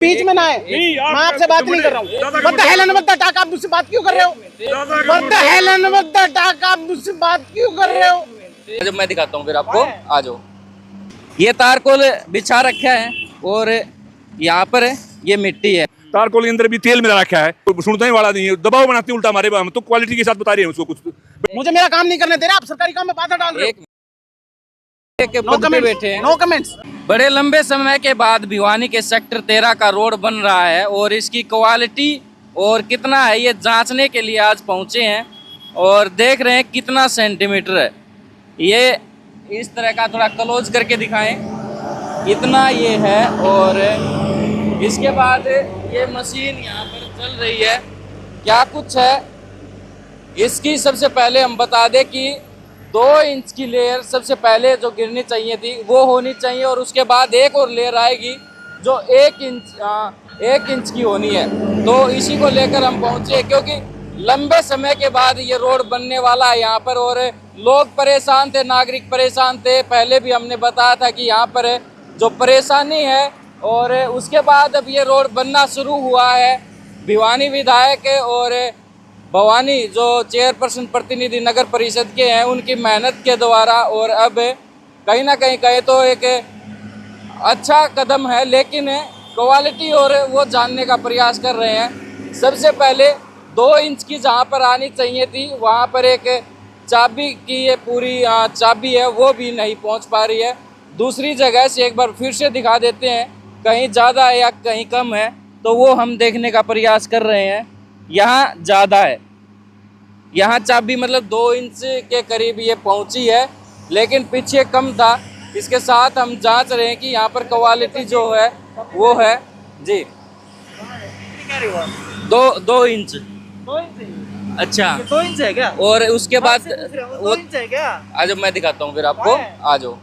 बीच में ना है। मैं आपसे बात नहीं कर रहा हूँ। What the hell and what the fuck, आप मुझसे बात क्यों कर रहे हो? What the hell and what the fuck, आप मुझसे बात क्यों कर रहे हो? जब मैं दिखाता हूँ फिर आपको, आ जाओ। ये तारकोल बिछा रखा है और यहाँ पर ये मिट्टी है। तारकोल के अंदर भी तेल मिला रखा है, सुनता ही वाला नहीं है, दबाव बनाते हैं उल्टा हमारे। हम तो क्वालिटी के साथ बता रहे हैं उसको। कुछ मुझे मेरा काम नहीं करने दे रहे आप, सरकारी काम में बाधा डाल रहे हो। एक पद पे बैठे हैं। No comments. बड़े लंबे समय के बाद भिवानी के सेक्टर 13 का रोड बन रहा है और इसकी क्वालिटी और कितना है ये जांचने के लिए आज पहुंचे हैं और देख रहे हैं कितना सेंटीमीटर है। ये इस तरह का थोड़ा क्लोज करके दिखाएं, इतना ये है। और इसके बाद ये मशीन यहाँ पर चल रही है, क्या कुछ है इसकी। सबसे पहले हम बता दें कि 2 इंच की लेयर सबसे पहले जो गिरनी चाहिए थी वो होनी चाहिए और उसके बाद एक और लेयर आएगी जो 1 इंच की होनी है। तो इसी को लेकर हम पहुँचे क्योंकि लंबे समय के बाद ये रोड बनने वाला है यहाँ पर और लोग परेशान थे, नागरिक परेशान थे। पहले भी हमने बताया था कि यहाँ पर जो परेशानी है और उसके बाद अब ये रोड बनना शुरू हुआ है। भिवानी विधायक और भवानी जो चेयरपर्सन प्रतिनिधि नगर परिषद के हैं उनकी मेहनत के द्वारा और अब कहीं ना कहीं कहे तो एक अच्छा कदम है, लेकिन क्वालिटी और वो जानने का प्रयास कर रहे हैं। सबसे पहले 2 इंच की जहाँ पर आनी चाहिए थी वहाँ पर एक चाबी की ये पूरी चाबी है वो भी नहीं पहुँच पा रही है। दूसरी जगह से एक बार फिर से दिखा देते हैं, कहीं ज़्यादा है या कहीं कम है तो वो हम देखने का प्रयास कर रहे हैं। यहाँ ज़्यादा है, यहाँ चाबी मतलब 2 इंच के करीब ये पहुँची है, लेकिन पीछे कम था। इसके साथ हम जांच रहे हैं कि यहाँ पर क्वालिटी जो है वो है जी 2 इंच। 2 इंच? अच्छा 2 इंच है क्या? और उसके बाद 2 इंच है क्या? आ जाओ मैं दिखाता हूँ फिर आपको, आ जाओ।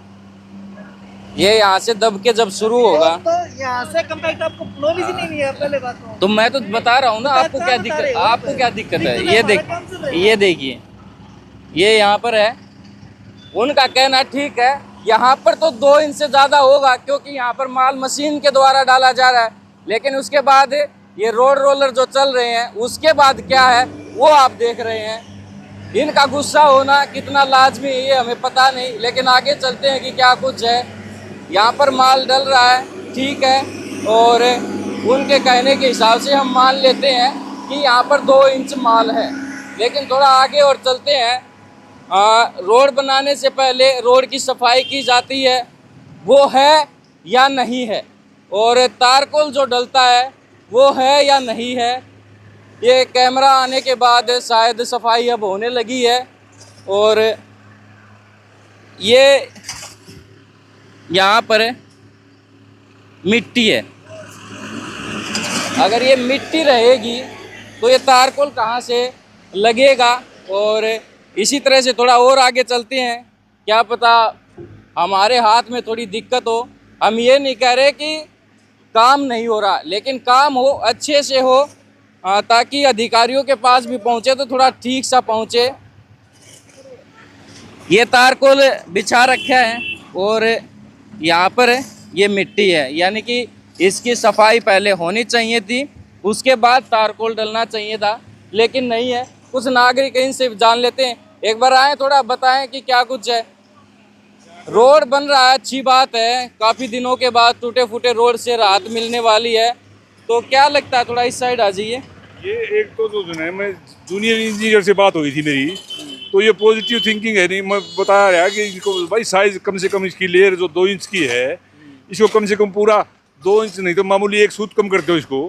ये यहाँ से दब के जब शुरू होगा तो यहाँ से कंपैक्ट आपको नॉलेज ही नहीं है पहले बात में। तो मैं तो बता रहा हूँ ना आपको क्या दिक्कत, आपको क्या दिक्कत है। ये देखिए ये यहाँ पर है। उनका कहना ठीक है, यहाँ पर तो 2 इंच से ज़्यादा होगा क्योंकि यहाँ पर माल मशीन के द्वारा डाला जा रहा है, लेकिन उसके बाद ये रोड रोलर जो चल रहे हैं उसके बाद क्या है वो आप देख रहे हैं। इनका गुस्सा होना कितना लाजमी है ये हमें पता नहीं, लेकिन आगे चलते हैं कि क्या कुछ है। यहाँ पर माल डल रहा है, ठीक है, और उनके कहने के हिसाब से हम मान लेते हैं कि यहाँ पर 2 इंच माल है। लेकिन थोड़ा आगे और चलते हैं। रोड बनाने से पहले रोड की सफाई की जाती है, वो है या नहीं है, और तारकोल जो डलता है वो है या नहीं है। ये कैमरा आने के बाद शायद सफाई अब होने लगी है। और ये यहाँ पर मिट्टी है, अगर ये मिट्टी रहेगी तो ये तारकोल कहाँ से लगेगा। और इसी तरह से थोड़ा और आगे चलते हैं, क्या पता हमारे हाथ में थोड़ी दिक्कत हो। हम ये नहीं कह रहे कि काम नहीं हो रहा, लेकिन काम हो, अच्छे से हो, ताकि अधिकारियों के पास भी पहुँचे तो थोड़ा ठीक सा पहुँचे। ये तारकोल बिछा रखा है और यहाँ पर ये मिट्टी है, यानी कि इसकी सफाई पहले होनी चाहिए थी, उसके बाद तारकोल डलना चाहिए था, लेकिन नहीं है। कुछ नागरिक इनसे जान लेते हैं। एक बार आए, थोड़ा बताएं कि क्या कुछ है। रोड बन रहा है, अच्छी बात है, काफ़ी दिनों के बाद टूटे फूटे रोड से राहत मिलने वाली है। तो क्या लगता है, थोड़ा इस साइड आ जाइए। ये एक तो जो है, मैं जूनियर इंजीनियर से बात हुई थी मेरी, तो ये पॉजिटिव थिंकिंग है। नहीं, मैं बता रहा कि इसको भाई साइज कम से कम इसकी लेयर जो 2 इंच की है, इसको कम से कम पूरा 2 इंच नहीं तो मामूली 1 सूत कम करते हो इसको।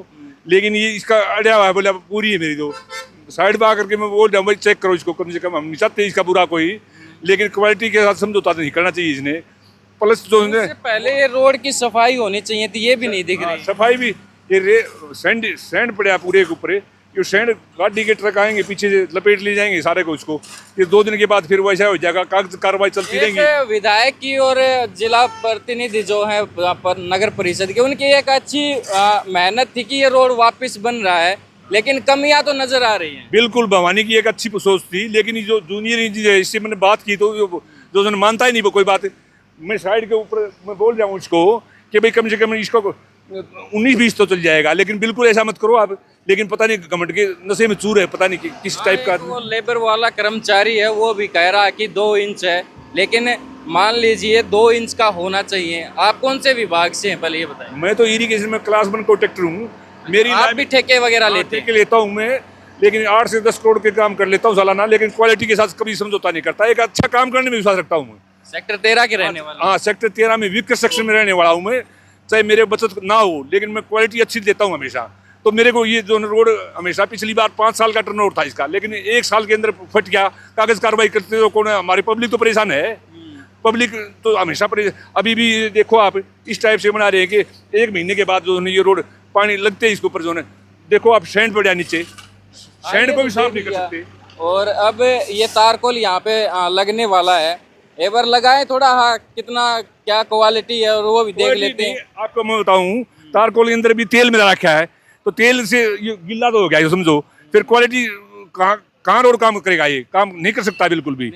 लेकिन ये इसका अड़ा हुआ है, बोले पूरी है मेरी। तो साइड में आकर के मैं बोल रहा हूँ भाई चेक करो इसको, कम से कम हम नहीं चाहते इसका बुरा कोई, लेकिन क्वालिटी के साथ समझौता नहीं करना चाहिए इसने। प्लस जो है पहले ये रोड की सफाई होनी चाहिए थी, ये भी नहीं दिख रही। सफाई भी, ये सैंड पड़ा पूरे के ऊपर। ये सैंड गाड़ी के ट्रक आएंगे पीछे से लपेट ले जाएंगे सारे को इसको। ये 2 दिन के बाद फिर वैसा हो जाएगा, कागज कार्रवाई चलती रहेंगी। विधायक की और जिला प्रतिनिधि जो है नगर परिषद के, उनकी एक अच्छी मेहनत थी कि ये रोड वापस बन रहा है, लेकिन कमियां तो नजर आ रही हैं। बिल्कुल, भवानी की एक अच्छी सोच थी, लेकिन ये जो जूनियर इंजीनियर है इससे मैंने बात की तो जो मानता ही नहीं वो कोई बात। मैं साइड के ऊपर मैं बोल रहा हूँ उसको कि भाई कम से कम इसको 19-20 तो चल जाएगा, लेकिन बिल्कुल ऐसा मत करो आप। लेकिन पता नहीं गवर्नमेंट के नशे में चूर है, पता नहीं किस टाइप का। वो लेबर वाला कर्मचारी है वो भी कह रहा है कि 2 इंच है, लेकिन मान लीजिए 2 इंच का होना चाहिए। आप कौन से विभाग से हैं पहले ये बताएं। मैं तो इरिगेशन में क्लास 1 कॉन्ट्रैक्टर हूँ। मेरी आप भी ठेके वगैरह लेते हैं? ठेके लेता हूँ मैं, लेकिन 8 से 10 करोड़ के काम कर लेता हूँ सालाना, लेकिन क्वालिटी के साथ कभी समझौता नहीं करता। एक अच्छा काम करने में विश्वास रखता हूँ मैं। सेक्टर 13 के रहने वाले? हाँ, सेक्टर 13 में वीकर सेक्शन में रहने वाला हूँ मैं। चाहे मेरे बचत ना हो, लेकिन मैं क्वालिटी अच्छी देता हूँ हमेशा। तो मेरे को ये जो रोड हमेशा, पिछली बार 5 साल का टर्नओवर था इसका, लेकिन 1 साल के अंदर फट गया। कागज कार्रवाई करते तो कौन, हमारी पब्लिक तो परेशान है। पब्लिक तो हमेशा अभी भी देखो आप इस टाइप से बना रहे हैं कि 1 महीने के बाद जो ये रोड पानी लगते हैं इसके ऊपर जो है, देखो आप सैंड पड़ जाए नीचे, सैंड को भी साफ नहीं कर सकते। और अब ये तारकोल यहाँ पे लगने वाला है, एक बार लगाए थोड़ा, हाँ कितना क्या क्वालिटी है और वो भी देख लेते हैं। आपको मैं बताऊं, तारकोल के अंदर भी तेल मिला रखा है, तो तेल से ये गिल्ला तो हो गया, ये समझो। फिर क्वालिटी कहाँ रोड काम करेगा, ये काम नहीं कर सकता बिल्कुल भी।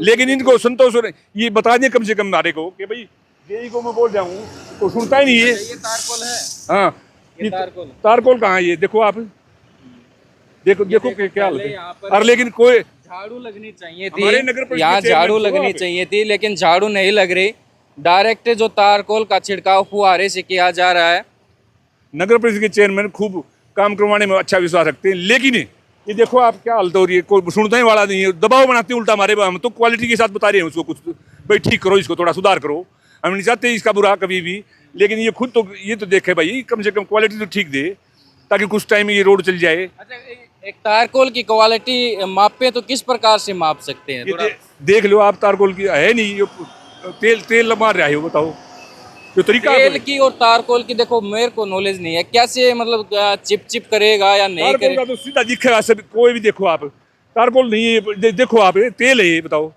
लेकिन इनको संतोष ये बता दें कम से कम नारे को कि भाई जेई को मैं बोल जाऊं तो सुनता ही नहीं है। ये तारकोल है? हाँ, ये तारकोल कहाँ है, ये देखो आप, देखो क्या हालत है। और लेकिन कोई झाड़ू लगनी चाहिए थी यहाँ, झाड़ू लगनी चाहिए थी, लेकिन झाड़ू नहीं लग रही। डायरेक्ट जो तारकोल का छिड़काव फुहारे से किया जा रहा है। नगर परिषद के चेयरमैन खूब काम करवाने में अच्छा विश्वास रखते हैं, लेकिन ये देखो आप क्या हालत हो रही है, कोई सुनता ही वाला नहीं है। दबाव बनाते हैं उल्टा हमारे। हम तो क्वालिटी के साथ बता रहे हैं उसको, कुछ भाई ठीक करो, इसको थोड़ा सुधार करो। हम नहीं चाहते इसका बुरा कभी भी, लेकिन ये खुद तो ये तो देखे भाई, कम से कम क्वालिटी तो ठीक दे, ताकि कुछ टाइम में ये रोड चल जाए। अच्छा, एक तारकोल की क्वालिटी मापे तो किस प्रकार से माप सकते हैं? ये देख लो आप, तारकोल की है नहीं, ये तेल मार रहा है, वो बताओ जो तरीका। तेल की और तारकोल की देखो मेरे को नॉलेज नहीं है, कैसे मतलब चिप करेगा या नहीं करेगा? तो सीधा दिखेगा सब, कोई भी देखो आप, तारकोल नहीं है, देखो आप तेल है, ये बताओ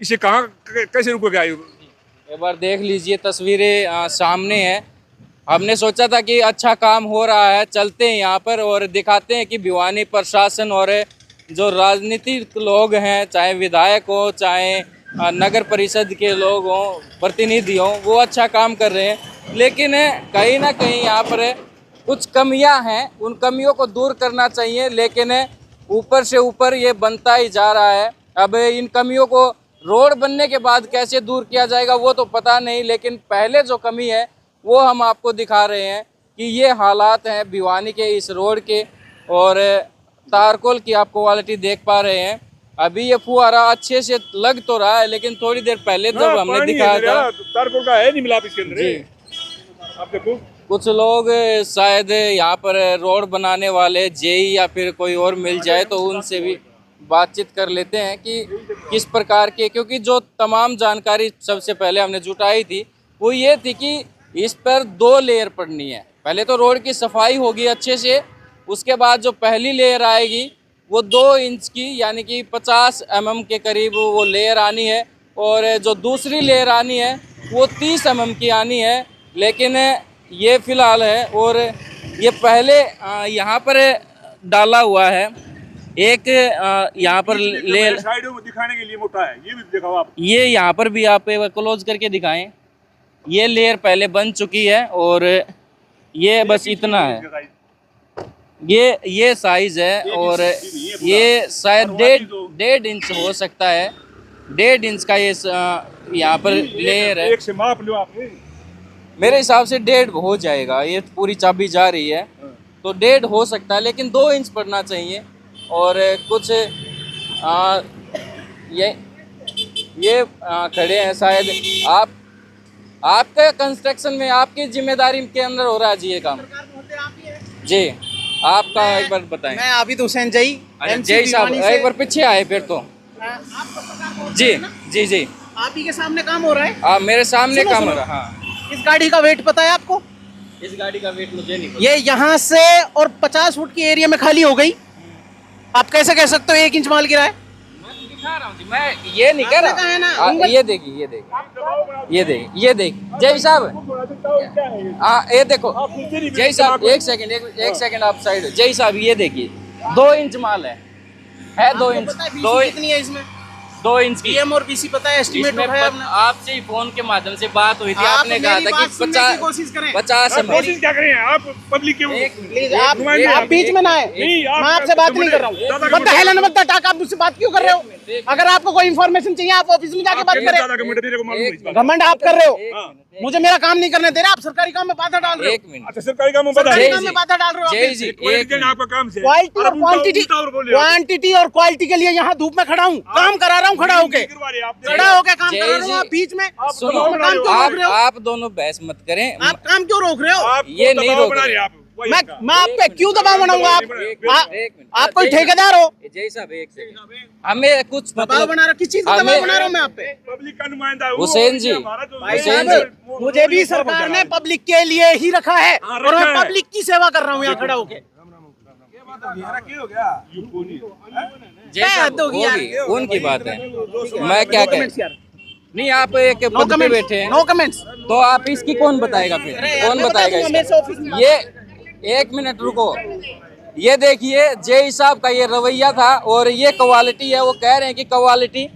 इसे कहाँ कैसे रुकेगा। एक बार देख लीजिए, तस्वीरें सामने हैं। हमने सोचा था कि अच्छा काम हो रहा है, चलते हैं यहाँ पर और दिखाते हैं कि भिवानी प्रशासन और जो राजनीतिक लोग हैं, चाहे विधायक हो, चाहे नगर परिषद के लोग हों, प्रतिनिधि हों, वो अच्छा काम कर रहे हैं। लेकिन कहीं ना कहीं यहाँ पर कुछ कमियाँ हैं, उन कमियों को दूर करना चाहिए, लेकिन ऊपर से ऊपर ये बनता ही जा रहा है। अब इन कमियों को रोड बनने के बाद कैसे दूर किया जाएगा वो तो पता नहीं, लेकिन पहले जो कमी है वो हम आपको दिखा रहे हैं कि ये हालात हैं भिवानी के इस रोड के। और तारकोल की आप क्वालिटी देख पा रहे हैं। अभी ये फुहारा अच्छे से लग तो रहा है, लेकिन थोड़ी देर पहले जब हमने दिखाया था, तारकोल का है नहीं मिला इसके अंदर। आप देखो कुछ लोग शायद यहाँ पर रोड बनाने वाले जेई या फिर कोई और मिल जाए तो उनसे भी बातचीत कर लेते हैं कि किस प्रकार के, क्योंकि जो तमाम जानकारी सबसे पहले हमने जुटाई थी वो ये थी कि इस पर 2 लेयर पड़नी है। पहले तो रोड की सफाई होगी अच्छे से, उसके बाद जो पहली लेयर आएगी वो 2 इंच की यानी कि 50 mm के करीब वो लेयर आनी है, और जो दूसरी लेयर आनी है वो 30 mm की आनी है। लेकिन ये फ़िलहाल है, और ये पहले यहाँ पर डाला हुआ है एक, यहाँ पर लेयर साइडों में दिखाने के लिए मोटा है, ये भी दिखाओ आप। ये यहाँ पर भी आप क्लोज करके दिखाएं। ये लेयर पहले बन चुकी है और ये बस इतना है, ये साइज है, और ये शायद 1.5 इंच हो सकता है। 1.5 इंच का ये यहाँ पर लेयर है। एक से माप लो आप। मेरे हिसाब से 1.5 हो जाएगा, ये पूरी चाबी जा रही है तो 1.5 हो सकता है, लेकिन 2 इंच पड़ना चाहिए। और कुछ ये खड़े हैं शायद। आपका कंस्ट्रक्शन में आपकी जिम्मेदारी के अंदर हो रहा है जी ये काम? जी, आपका एक बार बताएं। मैं आबिद हुसैन जई। जय साहब एक बार पीछे आए फिर तो। जी जी जी, आप ही के सामने काम हो रहा है? आप मेरे सामने काम हो रहा है। हाँ, इस गाड़ी का वेट पता है आपको? इस गाड़ी का वेट मुझे नहीं पता। ये यहाँ से और 50 फुट की एरिया में खाली हो गई। आप कैसे कह सकते हो 1 इंच माल गिरा है? मैं दिखा रहा हूँ जी, मैं ये नहीं कह रहा। ये देखिए, ये देखिए जय साहब। हाँ, ये देखो जय साहब, एक सेकंड आप साइड। जय साहब ये देखिए 2 इंच माल है 2 इंच। 2 कितनी है इसमें? 2 इंच की। डीएम और बीसी पता है, एस्टीमेट इसमें उठाया आपने। आपसे ही फोन के माध्यम से बात हुई थी, आप आपने कहा मेरी था बात कि सुनने की कोशिश करें। 50 आप कोशिश क्या करें आप पब्लिक के प्लीज आप नुमाइंदे आप हैं। बीच में ना आए। नहीं, आप मैं आपसे बात नहीं कर रहा हूँ। मत हेलन मत टाक, आप मुझसे बात क्यों कर रहे हो? अगर आपको कोई इन्फॉर्मेशन चाहिए आप ऑफिस में जाके बात करें। दादा का मुंडा तेरे को मालूम है इस बात का। घमंड आप कर रहे हो, हाँ। मुझे मेरा काम नहीं करने दे रहे। आप सरकारी काम में बाधा डाल रहे हो। 1 मिनट। अच्छा सरकारी काम में बता सरकारी जय काम जी। में बाधा डाल रहे हो आप। जय जी, क्वालिटी एक देना मिनट। आपका काम से क्वालिटी और आप उल्टा- क्वांटिटी, उल्टा और बोल रहे हो। क्वांटिटी और क्वालिटी के लिए यहाँ धूप में खड़ा हूँ, काम करा रहा हूँ खड़ा होके। खड़ा होके काम जय करा रहा जी। हूँ, आप बीच में सुनो, काम क्यों रोक रहे हो? आप दोनों बहस मत करें। आप काम क्यों रोक रहे हो? ये नहीं रोक बना रहे। रहे आप वही मैं का। मैं आप पे क्यों दबाव बनाऊंगा? एक मिनट। आप कोई ठेकेदार हो? जय साहब, एक सेकंड, हमें कुछ दबाव मतलब बना रहा, किस चीज का हमें- दबाव बना रहा हूँ मैं आप पे? पब्लिक का नुमाइंदा है वो, हुसैन जी, हमारा जो- भाई हुसैन साहब, जी। मुझे भी सरकार ने पब्लिक के लिए ही रखा है हाँ, और रखा मैं है। पब्लिक की सेवा कर रहा हूँ यहाँ खड़ा होके। जय साहब हद होगी यार। होगी, उनकी बात है, मैं क्या कह कमेंट्स यार, नहीं, आप एक नो पद पे कमेंट्स, बैठे हैं नो कमेंट्स। तो आप इसकी कौन बताएगा फिर? अरे यार, कौन मैं बता बताएगा दूंगा, मेरे से ऑफिस में इसका? ये 1 मिनट रुको। ये देखिए जय साहब का ये रवैया था और ये क्वालिटी है। वो कह रहे हैं कि क्वालिटी,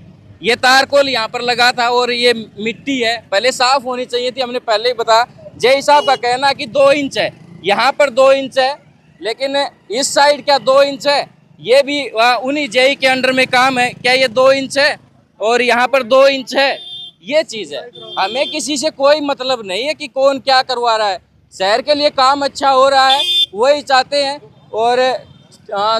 ये तारकोल यहाँ पर लगा था और ये मिट्टी है, पहले साफ होनी चाहिए थी, हमने पहले ही बताया। जय साहब का कहना है कि 2 इंच है, यहाँ पर 2 इंच है, लेकिन इस साइड क्या 2 इंच है? ये भी उन्हीं जेई के अंडर में काम है, क्या ये 2 इंच है और यहाँ पर 2 इंच है? ये चीज़ है। हमें किसी से कोई मतलब नहीं है कि कौन क्या करवा रहा है। शहर के लिए काम अच्छा हो रहा है, वही चाहते हैं। और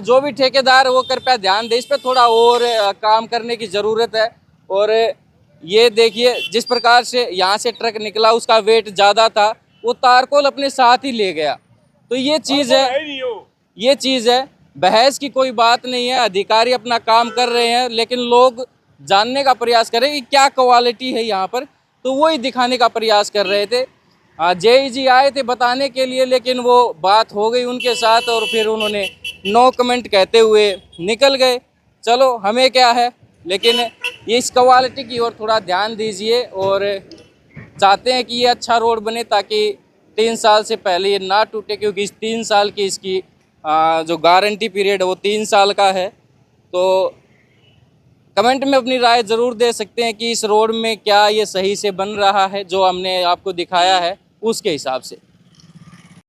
जो भी ठेकेदार है वो कृपया ध्यान दे, इस पर थोड़ा और काम करने की ज़रूरत है। और ये देखिए जिस प्रकार से यहाँ से ट्रक निकला, उसका वेट ज़्यादा था, वो तारकोल अपने साथ ही ले गया। तो ये चीज़ है, ये चीज़ है। बहस की कोई बात नहीं है, अधिकारी अपना काम कर रहे हैं, लेकिन लोग जानने का प्रयास करें कि क्या क्वालिटी है यहाँ पर, तो वही दिखाने का प्रयास कर रहे थे। जेई जी आए थे बताने के लिए, लेकिन वो बात हो गई उनके साथ और फिर उन्होंने नो कमेंट कहते हुए निकल गए। चलो हमें क्या है, लेकिन ये इस क्वालिटी की ओर थोड़ा ध्यान दीजिए। और चाहते हैं कि ये अच्छा रोड बने ताकि 3 साल से पहले ये ना टूटे, क्योंकि इस 3 साल की इसकी जो गारंटी पीरियड है वो 3 साल का है। तो कमेंट में अपनी राय ज़रूर दे सकते हैं कि इस रोड में क्या ये सही से बन रहा है, जो हमने आपको दिखाया है उसके हिसाब से।